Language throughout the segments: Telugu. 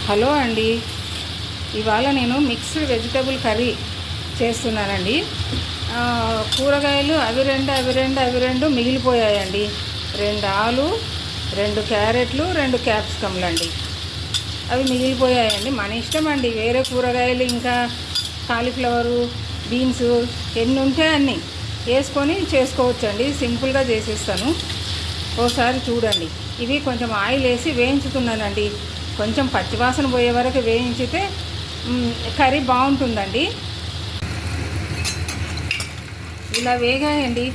హలో అండి, ఇవాళ నేను మిక్స్డ్ వెజిటబుల్ కర్రీ చేస్తున్నానండి. కూరగాయలు అవి రెండు మిగిలిపోయాయండి. 2 ఆలు, 2 క్యారెట్లు, 2 క్యాప్సికమ్లు అండి. అవి మిగిలిపోయాయండి. మన ఇష్టం అండి. వేరే కూరగాయలు ఇంకా కాలీఫ్లవరు, బీన్స్ ఎన్ని ఉంటే అన్నీ వేసుకొని చేసుకోవచ్చండి. సింపుల్గా చేసేస్తాను. ఓసారి చూడండి. ఇవి కొంచెం ఆయిల్ వేసి వేయించుతున్నానండి. కొంచెం పచ్చివాసన పోయే వరకు వేయించితే కర్రీ బాగుంటుందండి. ఇలా వేగాయండి.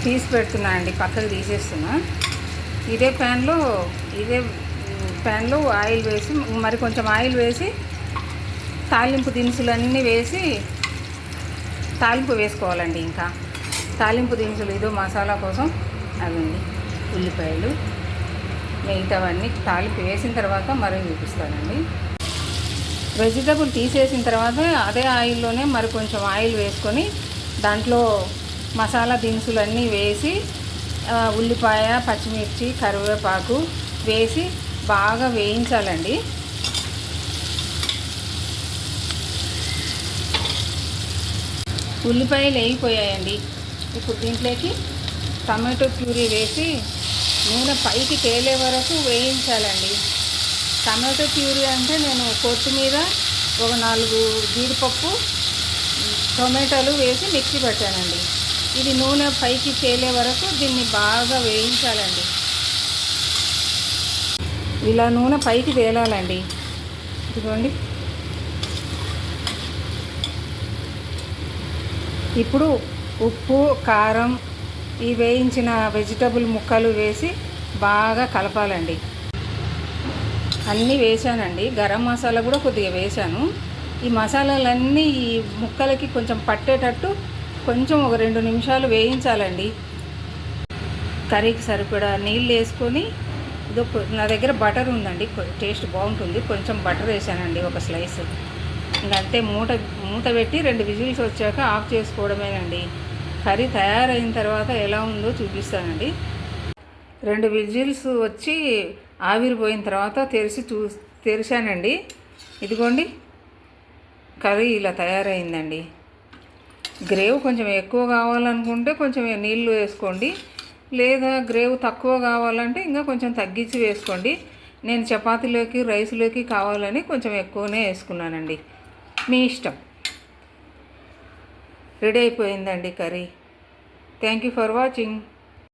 తీసి పెడుతున్నానండి, పక్కకు తీసేస్తున్నా. ఇదే ప్యాన్లో ఆయిల్ వేసి మరి కొంచెం ఆయిల్ వేసి తాలింపు దినుసులన్నీ వేసి తాలింపు వేసుకోవాలండి. ఇంకా తాలింపు దినుసులు ఇదో మసాలా కోసం అవండి, ఉల్లిపాయలు, మిగతావన్నీ తాలింపు వేసిన తర్వాత మరీ చూపిస్తానండి. వెజిటబుల్ తీసేసిన తర్వాత అదే ఆయిల్లోనే మరి కొంచెం ఆయిల్ వేసుకొని దాంట్లో మసాలా దినుసులు అన్నీ వేసి ఉల్లిపాయ, పచ్చిమిర్చి, కరివేపాకు వేసి బాగా వేయించాలండి. ఉల్లిపాయలు వేగిపోయాయండి. ఇప్పుడు దీంట్లోకి టమాటో ప్యూరీ వేసి నూనె పైకి తేలే వరకు వేయించాలండి. టమాటో ప్యూరీ అంటే నేను కొత్తిమీర, ఒక 4 జీడిపప్పు, టొమాటోలు వేసి మిక్సీ పెట్టానండి. ఇది నూనె పైకి తేలే వరకు దీన్ని బాగా వేయించాలండి. ఇలా నూనె పైకి తేలాలండి. ఇదిగోండి. ఇప్పుడు ఉప్పు, కారం, ఈ వేయించిన వెజిటబుల్ ముక్కలు వేసి బాగా కలపాలండి. అన్నీ వేసానండి. గరం మసాలా కూడా కొద్దిగా వేసాను. ఈ మసాలాలన్నీ ఈ ముక్కలకి కొంచెం పట్టేటట్టు కొంచెం ఒక 2 నిమిషాలు వేయించాలండి. కర్రీకి సరిపడా నీళ్ళు వేసుకొని నా దగ్గర బటర్ ఉందండి, టేస్ట్ బాగుంటుంది. కొంచెం బటర్ వేసానండి, ఒక స్లైస్. ఇంకంతే. మూత పెట్టి 2 విజిల్స్ వచ్చాక ఆఫ్ చేసుకోవడమేనండి. కర్రీ తయారైన తర్వాత ఎలా ఉందో చూపిస్తానండి. 2 విజిల్స్ వచ్చి ఆవిరిపోయిన తర్వాత తెరిచానండి. ఇదిగోండి, కర్రీ ఇలా తయారైందండి. గ్రేవ్ కొంచెం ఎక్కువ కావాలనుకుంటే కొంచెం నీళ్ళు వేసుకోండి, లేదా గ్రేవ్ తక్కువ కావాలంటే ఇంకా కొంచెం తగ్గించి వేసుకోండి. నేను చపాతీలోకి, రైస్లోకి కావాలని కొంచెం ఎక్కువనే వేసుకున్నానండి. మీ ఇష్టం. రెడీ అయిపోయిందండి curry. Thank you for watching.